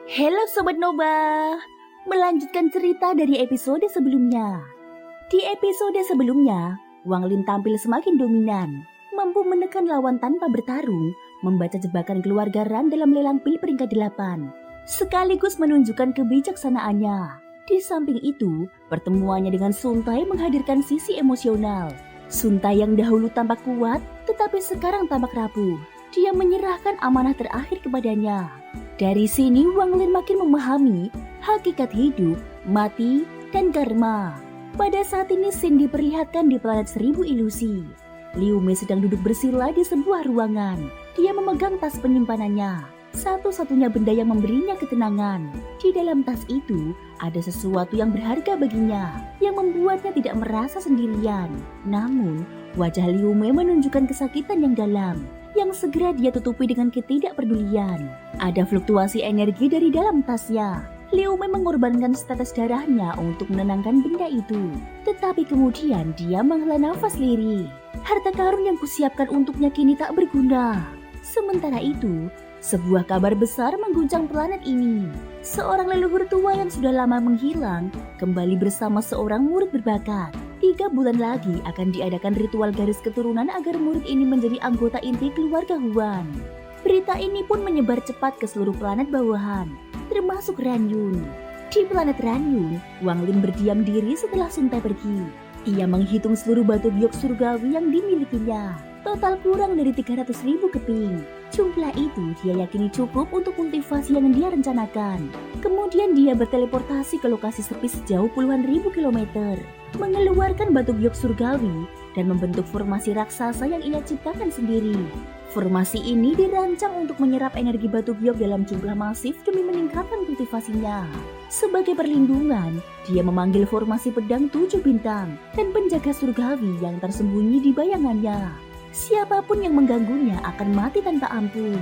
Halo Sobat Noba, melanjutkan cerita dari episode sebelumnya. Di episode sebelumnya, Wang Lin tampil semakin dominan, mampu menekan lawan tanpa bertarung, membaca jebakan keluarga Ran dalam lelang pil peringkat 8, sekaligus menunjukkan kebijaksanaannya. Di samping itu, pertemuannya dengan Sun Tai menghadirkan sisi emosional. Sun Tai yang dahulu tampak kuat, tetapi sekarang tampak rapuh. Dia menyerahkan amanah terakhir kepadanya. Dari sini Wang Lin makin memahami hakikat hidup, mati, dan karma. Pada saat ini Xin diperlihatkan di planet 1000 ilusi. Liu Mei sedang duduk bersila di sebuah ruangan. Dia memegang tas penyimpanannya, satu-satunya benda yang memberinya ketenangan. Di dalam tas itu ada sesuatu yang berharga baginya, yang membuatnya tidak merasa sendirian. Namun, wajah Liu Mei menunjukkan kesakitan yang dalam, yang segera dia tutupi dengan ketidakpedulian. Ada fluktuasi energi dari dalam tasnya. Liu Mei mengorbankan setetes darahnya untuk menenangkan benda itu. Tetapi kemudian dia menghela nafas lirih. Harta karun yang kusiapkan untuknya kini tak berguna. Sementara itu, sebuah kabar besar mengguncang planet ini. Seorang leluhur tua yang sudah lama menghilang kembali bersama seorang murid berbakat. 3 bulan lagi akan diadakan ritual garis keturunan agar murid ini menjadi anggota inti keluarga Huan. Berita ini pun menyebar cepat ke seluruh planet bawahan, termasuk Ranyun. Di planet Ranyun, Wang Lin berdiam diri setelah Sun Tai pergi. Ia menghitung seluruh batu giok surgawi yang dimilikinya. Total kurang dari 300.000 keping. Jumlah itu dia yakini cukup untuk kultivasi yang dia rencanakan. Kemudian dia berteleportasi ke lokasi sepi sejauh puluhan ribu kilometer, mengeluarkan batu giok surgawi dan membentuk formasi raksasa yang ia ciptakan sendiri. Formasi ini dirancang untuk menyerap energi batu giok dalam jumlah masif demi meningkatkan kultivasinya. Sebagai perlindungan, dia memanggil formasi pedang 7 bintang dan penjaga surgawi yang tersembunyi di bayangannya. Siapapun yang mengganggunya akan mati tanpa ampun.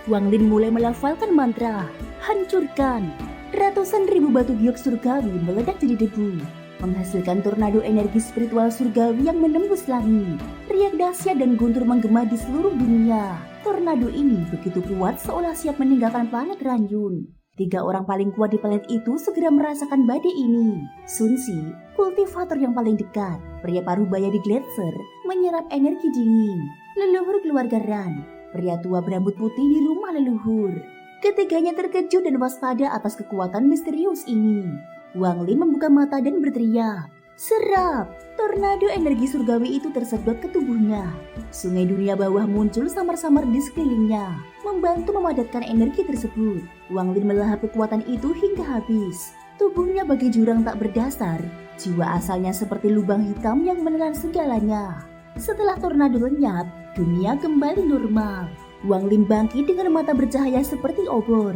Wang Lin mulai melafalkan mantra, hancurkan. Ratusan ribu batu giok surgawi meledak jadi debu, menghasilkan tornado energi spiritual surgawi yang menembus langit. Riak dahsyat dan guntur menggema di seluruh dunia. Tornado ini begitu kuat seolah siap meninggalkan planet Ranyun. 3 orang paling kuat di planet itu segera merasakan badai ini. Sun Si, kultivator yang paling dekat, pria parubaya di Gletser, menyerap energi dingin. Leluhur keluarga Ran, pria tua berambut putih di rumah leluhur. Ketiganya terkejut dan waspada atas kekuatan misterius ini. Wang Lin membuka mata dan berteriak, "Serap!" Tornado energi surgawi itu tersedot ke tubuhnya. Sungai dunia bawah muncul samar-samar di sekelilingnya, membantu memadatkan energi tersebut. Wang Lin melahap kekuatan itu hingga habis. Tubuhnya bagi jurang tak berdasar, jiwa asalnya seperti lubang hitam yang menelan segalanya. Setelah tornado lenyap, dunia kembali normal. Wang Lin bangkit dengan mata bercahaya seperti obor.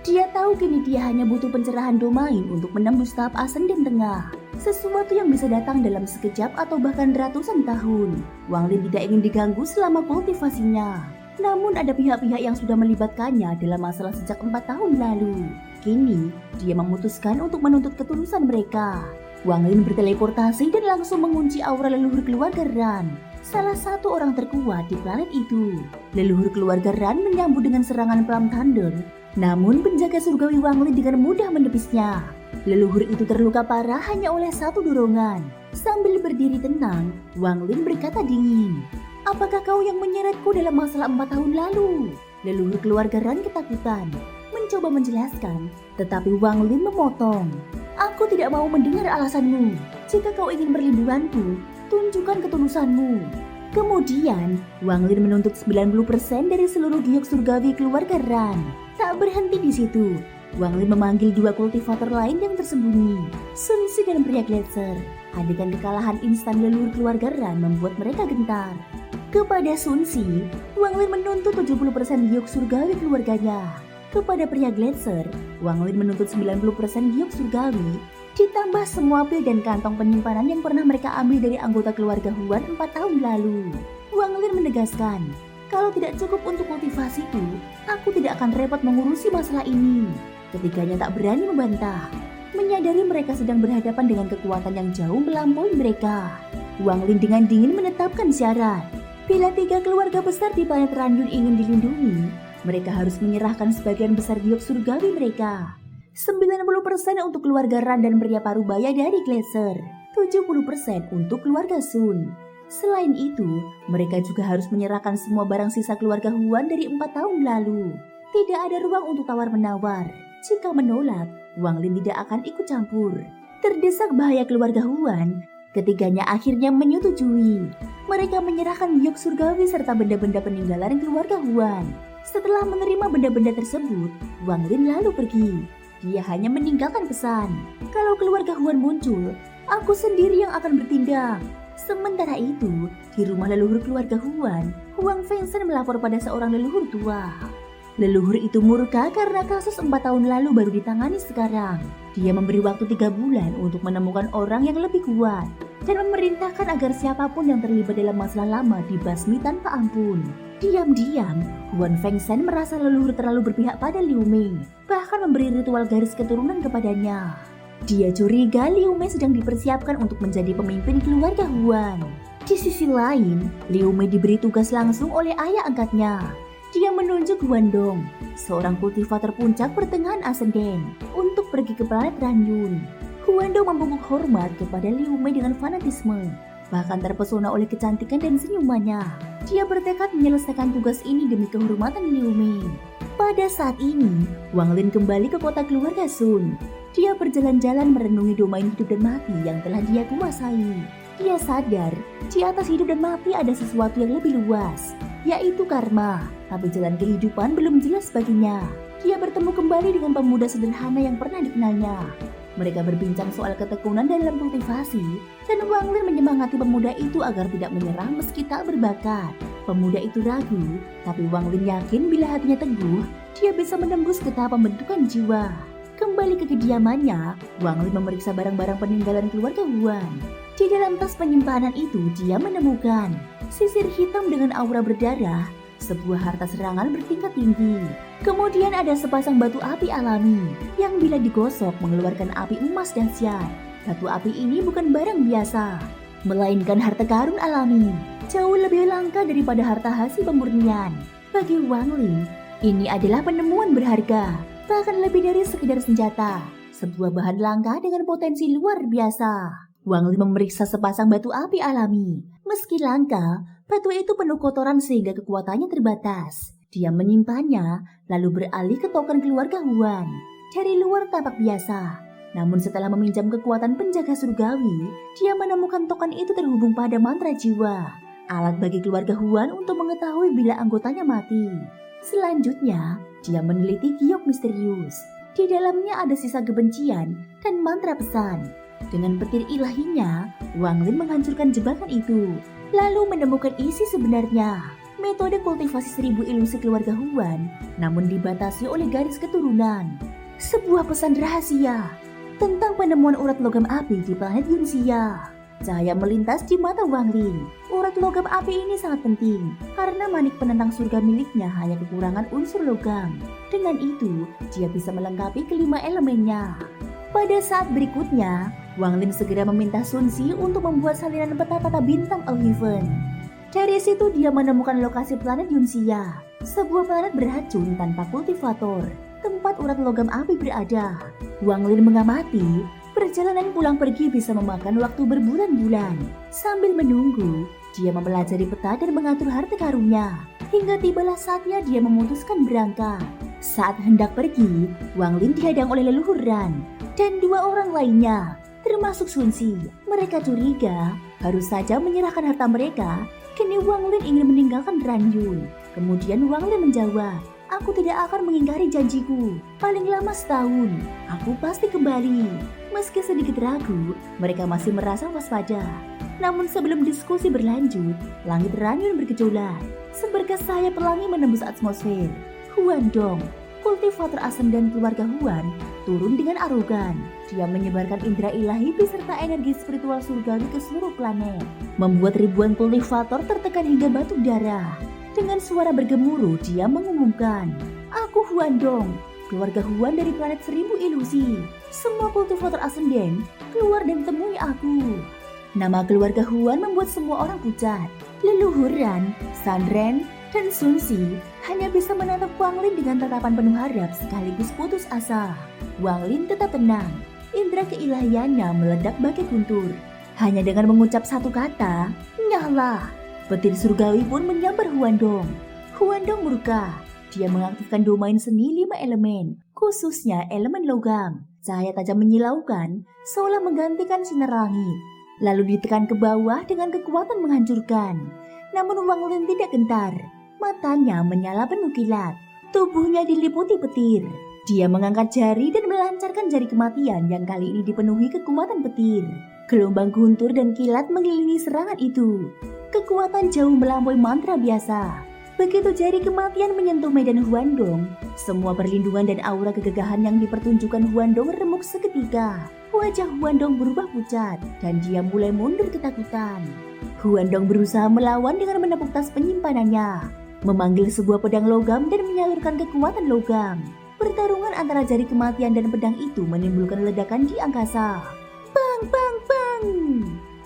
Dia tahu kini dia hanya butuh pencerahan domain untuk menembus tahap ascendant tengah. Sesuatu yang bisa datang dalam sekejap atau bahkan ratusan tahun. Wang Lin tidak ingin diganggu selama kultivasinya. Namun ada pihak-pihak yang sudah melibatkannya dalam masalah sejak 4 tahun lalu. Kini, dia memutuskan untuk menuntut ketulusan mereka. Wang Lin berteleportasi dan langsung mengunci aura leluhur keluarga Ran, salah satu orang terkuat di planet itu. Leluhur keluarga Ran menyambut dengan serangan Plum Thunder. Namun penjaga surgawi Wang Lin dengan mudah menepisnya. Leluhur itu terluka parah hanya oleh satu dorongan. Sambil berdiri tenang, Wang Lin berkata dingin, "Apakah kau yang menyeretku dalam masalah 4 tahun lalu?" Leluhur keluarga Ran ketakutan, mencoba menjelaskan, tetapi Wang Lin memotong. "Aku tidak mau mendengar alasanmu. Jika kau ingin perlindunganku, tunjukkan ketulusanmu." Kemudian, Wang Lin menuntut 90% dari seluruh giok surgawi keluarga Ran. Tak berhenti di situ, Wang Lin memanggil 2 kultivator lain yang tersembunyi, Sun Si dan pria Gletser. Adegan kekalahan instan leluhur keluarga Ran membuat mereka gentar. Kepada Sun Si, Wang Lin menuntut 70% giok surgawi keluarganya. Kepada pria Gletser, Wang Lin menuntut 90% giok surgawi, ditambah semua pil dan kantong penyimpanan yang pernah mereka ambil dari anggota keluarga Huan 4 tahun lalu. Wang Lin menegaskan, "Kalau tidak cukup untuk kultivasiku, aku tidak akan repot mengurusi masalah ini." Ketiganya tak berani membantah, menyadari mereka sedang berhadapan dengan kekuatan yang jauh melampaui mereka. Wang Lin dengan dingin menetapkan syarat. Bila 3 keluarga besar di planet Ranyun ingin dilindungi, Mereka harus menyerahkan sebagian besar giok surgawi mereka. 90% untuk keluarga Ran dan pria Parubaya dari Glacier, 70% untuk keluarga Sun. Selain itu, mereka juga harus menyerahkan semua barang sisa keluarga Huan dari 4 tahun lalu. Tidak ada ruang untuk tawar-menawar. Jika menolak, Wang Lin tidak akan ikut campur. Terdesak bahaya keluarga Huan, ketiganya akhirnya menyetujui. Mereka menyerahkan giok surgawi serta benda-benda peninggalan keluarga Huan. Setelah menerima benda-benda tersebut, Wang Lin lalu pergi. Dia hanya meninggalkan pesan, kalau keluarga Huan muncul, aku sendiri yang akan bertindak. Sementara itu, di rumah leluhur keluarga Huan, Huang Fengsen melapor pada seorang leluhur tua. Leluhur itu murka karena kasus 4 tahun lalu baru ditangani sekarang. Dia memberi waktu 3 bulan untuk menemukan orang yang lebih kuat dan memerintahkan agar siapapun yang terlibat dalam masalah lama dibasmi tanpa ampun. Diam-diam, Huan Fengsen merasa leluhur terlalu berpihak pada Liu Mei, bahkan memberi ritual garis keturunan kepadanya. Dia curiga Liu Mei sedang dipersiapkan untuk menjadi pemimpin keluarga Huan. Di sisi lain, Liu Mei diberi tugas langsung oleh ayah angkatnya. Dia menunjuk Huan Dong, seorang kultivator puncak pertengahan ascenden, untuk pergi ke planet Ranyun. Huan Dong membungkuk hormat kepada Liu Mei dengan fanatisme, bahkan terpesona oleh kecantikan dan senyumannya. Dia bertekad menyelesaikan tugas ini demi kehormatan Liu Mei. Pada saat ini, Wang Lin kembali ke kota keluarga Sun. Dia berjalan-jalan merenungi domain hidup dan mati yang telah dia kuasai. Dia sadar, di atas hidup dan mati ada sesuatu yang lebih luas, yaitu karma, tapi jalan kehidupan belum jelas baginya. Dia bertemu kembali dengan pemuda sederhana yang pernah dikenalnya. Mereka berbincang soal ketekunan dalam kultivasi, dan Wang Lin menyemangati pemuda itu agar tidak menyerah meski tak berbakat. Pemuda itu ragu, tapi Wang Lin yakin bila hatinya teguh, dia bisa menembus ke tahap pembentukan jiwa. Kembali ke kediamannya, Wang Lin memeriksa barang-barang peninggalan keluarga Huan. Di dalam tas penyimpanan itu, dia menemukan sisir hitam dengan aura berdarah, sebuah harta serangan bertingkat tinggi. Kemudian ada sepasang batu api alami yang bila digosok mengeluarkan api emas dahsyat. Batu api ini bukan barang biasa, melainkan harta karun alami, jauh lebih langka daripada harta hasil pemurnian. Bagi Wang Lin, ini adalah penemuan berharga, bahkan lebih dari sekedar senjata, sebuah bahan langka dengan potensi luar biasa. Wang Lin memeriksa sepasang batu api alami. Meski langka, batu itu penuh kotoran sehingga kekuatannya terbatas. Dia menyimpannya, lalu beralih ke token keluarga Huan. Dari luar tampak biasa, namun setelah meminjam kekuatan penjaga surgawi, dia menemukan token itu terhubung pada mantra jiwa, alat bagi keluarga Huan untuk mengetahui bila anggotanya mati. Selanjutnya, dia meneliti giok misterius. Di dalamnya ada sisa kebencian dan mantra pesan. Dengan petir ilahinya, Wang Lin menghancurkan jebakan itu, lalu menemukan isi sebenarnya. Metode kultivasi 1000 ilusi keluarga Huan, namun dibatasi oleh garis keturunan. Sebuah pesan rahasia tentang penemuan urat logam api di planet Yunxia. Cahaya melintas di mata Wang Lin. Urat logam api ini sangat penting, karena manik penentang surga miliknya hanya kekurangan unsur logam. Dengan itu, dia bisa melengkapi kelima elemennya. Pada saat berikutnya, Wang Lin segera meminta Sun Si untuk membuat salinan peta tata bintang All Heaven. Dari situ dia menemukan lokasi planet Yunxia, sebuah planet beracun tanpa kultivator, tempat urat logam api berada. Wang Lin mengamati, perjalanan pulang pergi bisa memakan waktu berbulan-bulan. Sambil menunggu, dia mempelajari peta dan mengatur harta karunnya, hingga tibalah saatnya dia memutuskan berangkat. Saat hendak pergi, Wang Lin dihadang oleh leluhur Ran dan 2 orang lainnya, termasuk Sun Si. Mereka curiga, baru saja menyerahkan harta mereka, kini Wang Lin ingin meninggalkan Ranyun. Kemudian Wang Lin menjawab, aku tidak akan mengingkari janjiku, paling lama setahun, aku pasti kembali. Meski sedikit ragu, mereka masih merasa waspada. Namun sebelum diskusi berlanjut, langit Ranyun bergejolak. Seberkas cahaya pelangi menembus atmosfer. Huan Dong, kultivator ascenden keluarga Huan, turun dengan arogan. Dia menyebarkan indera ilahi beserta energi spiritual surgawi ke seluruh planet, membuat ribuan kultivator tertekan hingga batuk darah. Dengan suara bergemuruh, dia mengumumkan, aku Huan Dong, keluarga Huan dari planet 1000 ilusi. Semua kultivator ascenden, keluar dan temui aku. Nama keluarga Huan membuat semua orang pucat. Leluhur Ran, San Ren, Dan Sun Si hanya bisa menatap Wang Lin dengan tatapan penuh harap sekaligus putus asa. Wang Lin tetap tenang. Indra keilahiannya meledak bagai guntur. Hanya dengan mengucap satu kata, nyala. Petir surgawi pun menyambar Huandong. Huandong murka. Dia mengaktifkan domain seni 5 elemen, khususnya elemen logam. Cahaya tajam menyilaukan, seolah menggantikan sinar langit. Lalu ditekan ke bawah dengan kekuatan menghancurkan. Namun Wang Lin tidak gentar. Matanya menyala penuh kilat. Tubuhnya diliputi petir. Dia mengangkat jari dan melancarkan jari kematian yang kali ini dipenuhi kekuatan petir. Gelombang guntur dan kilat mengelilingi serangan itu. Kekuatan jauh melampaui mantra biasa. Begitu jari kematian menyentuh medan Huandong, semua perlindungan dan aura kegagahan yang dipertunjukkan Huandong remuk seketika. Wajah Huandong berubah pucat dan dia mulai mundur ketakutan. Huandong berusaha melawan dengan menepuk tas penyimpanannya, memanggil sebuah pedang logam dan menyalurkan kekuatan logam. Pertarungan antara jari kematian dan pedang itu menimbulkan ledakan di angkasa. Bang, bang, bang!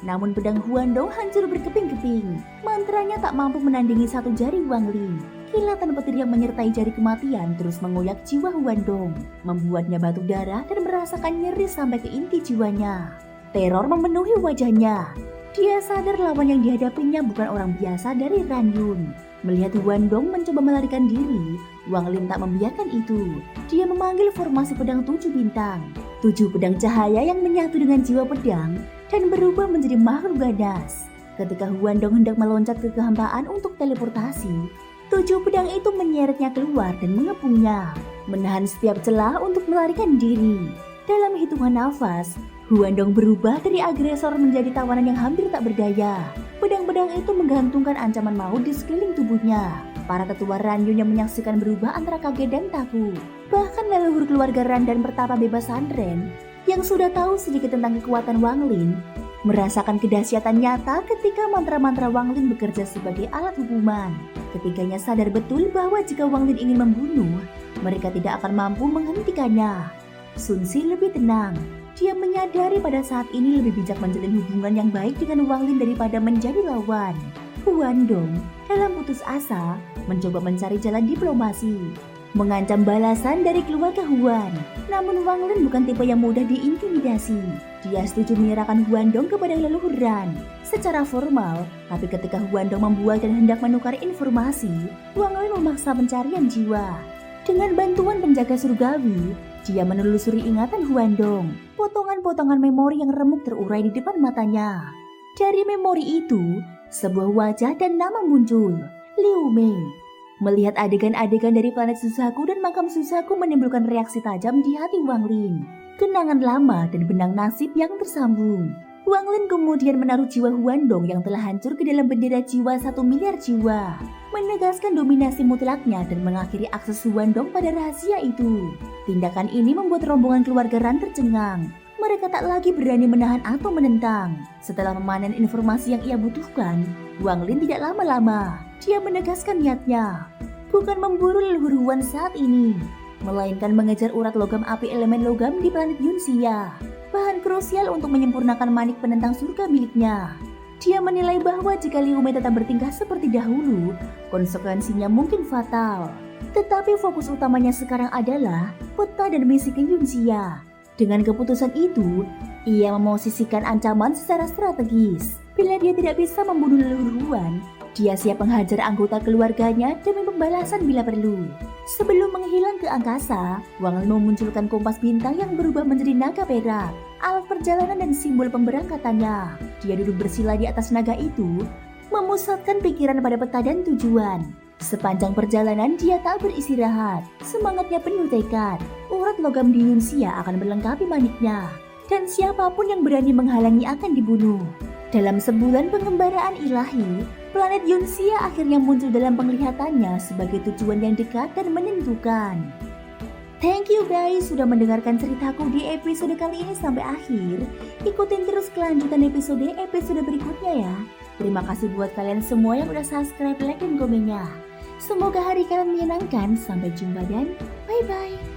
Namun pedang Huandong hancur berkeping-keping. Mantranya tak mampu menandingi satu jari Wang Lin. Kilatan petir yang menyertai jari kematian terus mengoyak jiwa Huandong, membuatnya batuk darah dan merasakan nyeri sampai ke inti jiwanya. Teror memenuhi wajahnya. Dia sadar lawan yang dihadapinya bukan orang biasa dari Ranyun. Melihat Huandong mencoba melarikan diri, Wang Lin tak membiarkan itu. Dia memanggil formasi pedang 7 bintang. 7 pedang cahaya yang menyatu dengan jiwa pedang dan berubah menjadi makhluk ganas. Ketika Huandong hendak meloncat ke kehampaan untuk teleportasi, 7 pedang itu menyeretnya keluar dan mengepungnya, menahan setiap celah untuk melarikan diri. Dalam hitungan nafas, Huandong berubah dari agresor menjadi tawanan yang hampir tak berdaya. Pedang-pedang itu menggantungkan ancaman maut di sekeliling tubuhnya. Para tetua Ranyun yang menyaksikan berubah antara kaget dan takut. Bahkan leluhur keluarga Ran dan pertapa bebas Sanren yang sudah tahu sedikit tentang kekuatan Wang Lin merasakan kedahsyatan nyata ketika mantra-mantra Wang Lin bekerja sebagai alat hukuman. Ketiganya sadar betul bahwa jika Wang Lin ingin membunuh, mereka tidak akan mampu menghentikannya. Sun Si lebih tenang. Dia menyadari pada saat ini lebih bijak menjalin hubungan yang baik dengan Wang Lin daripada menjadi lawan. Huandong dalam putus asa mencoba mencari jalan diplomasi, mengancam balasan dari keluarga Huan. Namun Wang Lin bukan tipe yang mudah diintimidasi. Dia setuju menyerahkan Huandong kepada leluhur Ran secara formal, tapi ketika Huandong membuat dan hendak menukar informasi, Wang Lin memaksa pencarian jiwa. Dengan bantuan penjaga surgawi, dia menelusuri ingatan Huandong. Potongan-potongan memori yang remuk terurai di depan matanya. Dari memori itu, sebuah wajah dan nama muncul, Liu Mei. Melihat adegan-adegan dari planet Susaku dan makam Susaku menimbulkan reaksi tajam di hati Wang Lin. Kenangan lama dan benang nasib yang tersambung. Wang Lin kemudian menaruh jiwa Huandong yang telah hancur ke dalam bendera jiwa 1 miliar jiwa, menegaskan dominasi mutlaknya dan mengakhiri akses Huandong pada rahasia itu. Tindakan ini membuat rombongan keluarga Ran tercengang. Mereka tak lagi berani menahan atau menentang. Setelah memanen informasi yang ia butuhkan, Wang Lin tidak lama-lama. Dia menegaskan niatnya, bukan memburu leluhur Huan saat ini, melainkan mengejar urat logam api elemen logam di planet Yunxia. Bahan krusial untuk menyempurnakan manik penentang surga miliknya. Dia menilai bahwa jika Liu Mei tetap bertingkah seperti dahulu, konsekuensinya mungkin fatal. Tetapi fokus utamanya sekarang adalah peta dan misi ke Yunxia. Dengan keputusan itu, ia memosisikan ancaman secara strategis. Bila dia tidak bisa membunuh leluhur Huan, dia siap menghajar anggota keluarganya demi pembalasan bila perlu. Sebelum menghilang ke angkasa, Wang Lin memunculkan kompas bintang yang berubah menjadi naga perak, alat perjalanan dan simbol pemberangkatannya. Dia duduk bersila di atas naga itu, memusatkan pikiran pada peta dan tujuan. Sepanjang perjalanan dia tak beristirahat, semangatnya penuh tekad. Urat logam di Yunxia akan melengkapi maniknya, dan siapapun yang berani menghalangi akan dibunuh. Dalam sebulan pengembaraan ilahi, planet Yunxia akhirnya muncul dalam penglihatannya sebagai tujuan yang dekat dan menentukan. Thank you guys sudah mendengarkan ceritaku di episode kali ini sampai akhir. Ikutin terus kelanjutan episode berikutnya ya. Terima kasih buat kalian semua yang udah subscribe, like, dan komennya. Semoga hari kalian menyenangkan. Sampai jumpa dan bye-bye.